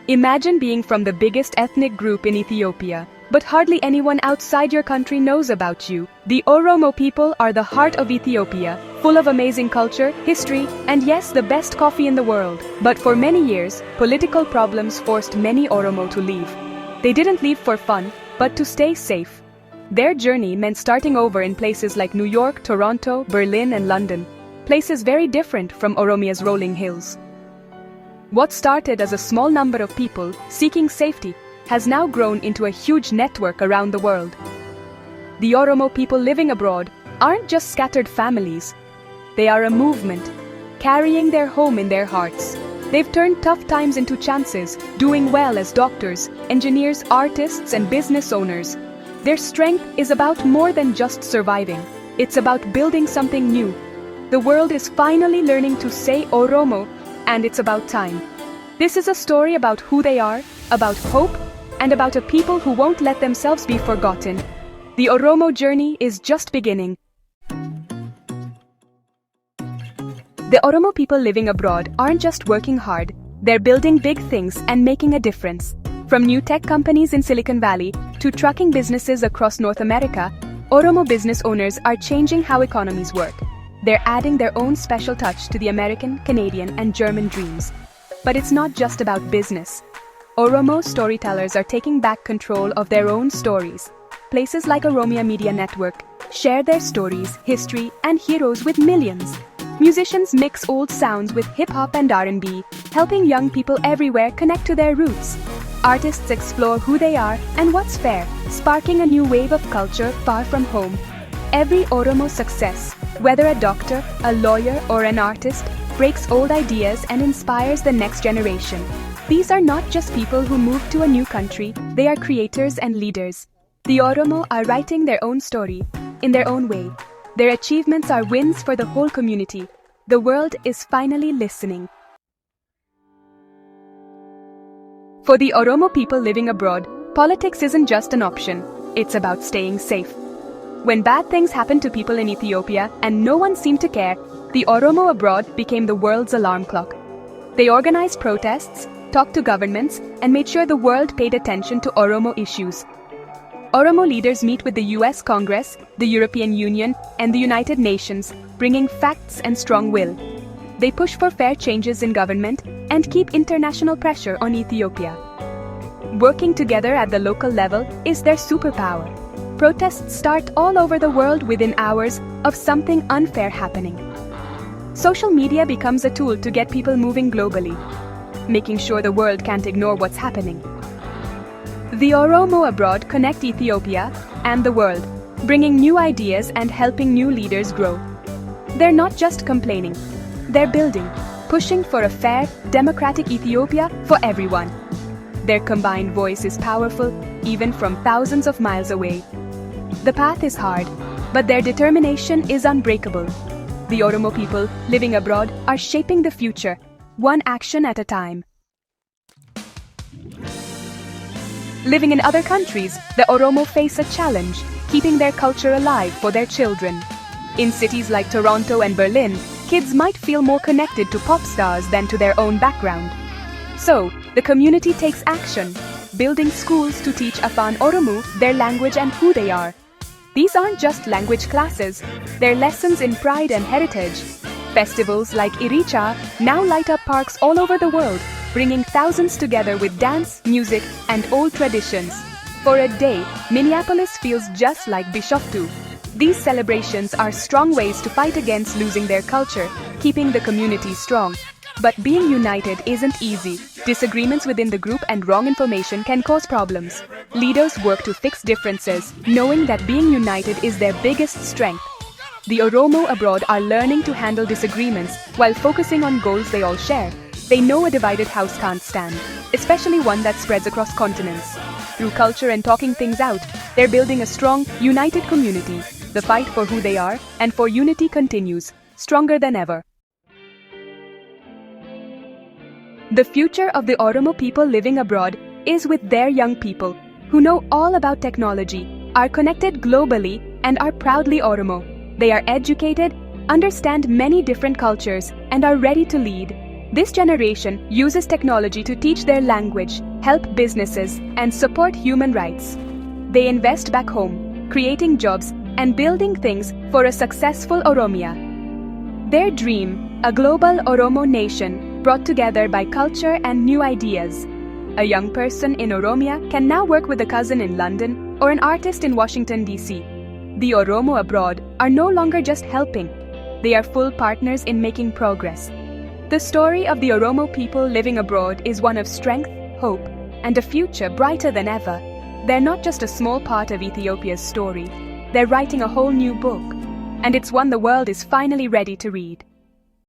Imagine being from the biggest ethnic group in Ethiopia, but hardly anyone outside your country knows about you. The Oromo people are the heart of Ethiopia, full of amazing culture, history, and yes, the best coffee in the world. But for many years, political problems forced many Oromo to leave. They didn't leave for fun, but to stay safe. Their journey meant starting over in places like New York, Toronto, Berlin, and London, places very different from Oromia's rolling hills. What started as a small number of people seeking safety has now grown into a huge network around the world. The Oromo people living abroad aren't just scattered families. They are a movement, carrying their home in their hearts. They've turned tough times into chances, doing well as doctors, engineers, artists, and business owners. Their strength is about more than just surviving. It's about building something new. The world is finally learning to say Oromo, and it's about time. This is a story about who they are, about hope, and about a people who won't let themselves be forgotten. The Oromo journey is just beginning. The Oromo people living abroad aren't just working hard, they're building big things and making a difference. From new tech companies in Silicon Valley to trucking businesses across North America, Oromo business owners are changing how economies work. They're adding their own special touch to the American, Canadian, and German dreams. But it's not just about business. Oromo storytellers are taking back control of their own stories. Places like Oromia Media Network share their stories, history, and heroes with millions. Musicians mix old sounds with hip-hop and R&B, helping young people everywhere connect to their roots. Artists explore who they are and what's fair, sparking a new wave of culture far from home. Every Oromo success, whether a doctor, a lawyer, or an artist, breaks old ideas and inspires the next generation. These are not just people who moved to a new country, they are creators and leaders. The Oromo are writing their own story, in their own way. Their achievements are wins for the whole community. The world is finally listening. For the Oromo people living abroad, politics isn't just an option, it's about staying safe. When bad things happened to people in Ethiopia and no one seemed to care, the Oromo abroad became the world's alarm clock. They organized protests, talked to governments, and made sure the world paid attention to Oromo issues. Oromo leaders meet with the US Congress, the European Union, and the United Nations, bringing facts and strong will. They push for fair changes in government and keep international pressure on Ethiopia. Working together at the local level is their superpower. Protests start all over the world within hours of something unfair happening. Social media becomes a tool to get people moving globally, making sure the world can't ignore what's happening. The Oromo abroad connect Ethiopia and the world, bringing new ideas and helping new leaders grow. They're not just complaining, they're building, pushing for a fair, democratic Ethiopia for everyone. Their combined voice is powerful, even from thousands of miles away. The path is hard, but their determination is unbreakable. The Oromo people living abroad are shaping the future, one action at a time. Living in other countries, the Oromo face a challenge, keeping their culture alive for their children. In cities like Toronto and Berlin, kids might feel more connected to pop stars than to their own background. So, the community takes action, building schools to teach Afaan Oromo their language and who they are. These aren't just language classes, they're lessons in pride and heritage. Festivals like Iricha now light up parks all over the world, bringing thousands together with dance, music, and old traditions. For a day, Minneapolis feels just like Bishoftu. These celebrations are strong ways to fight against losing their culture, keeping the community strong. But being united isn't easy. Disagreements within the group and wrong information can cause problems. Leaders work to fix differences, knowing that being united is their biggest strength. The Oromo abroad are learning to handle disagreements while focusing on goals they all share. They know a divided house can't stand, especially one that spreads across continents. Through culture and talking things out, they're building a strong, united community. The fight for who they are and for unity continues, stronger than ever. The future of the Oromo people living abroad is with their young people, who know all about technology, are connected globally, and are proudly Oromo. They are educated, understand many different cultures, and are ready to lead. This generation uses technology to teach their language, help businesses, and support human rights. They invest back home, creating jobs and building things for a successful Oromia. Their dream, a global Oromo nation brought together by culture and new ideas. A young person in Oromia can now work with a cousin in London or an artist in Washington, D.C. The Oromo abroad are no longer just helping. They are full partners in making progress. The story of the Oromo people living abroad is one of strength, hope, and a future brighter than ever. They're not just a small part of Ethiopia's story. They're writing a whole new book. And it's one the world is finally ready to read.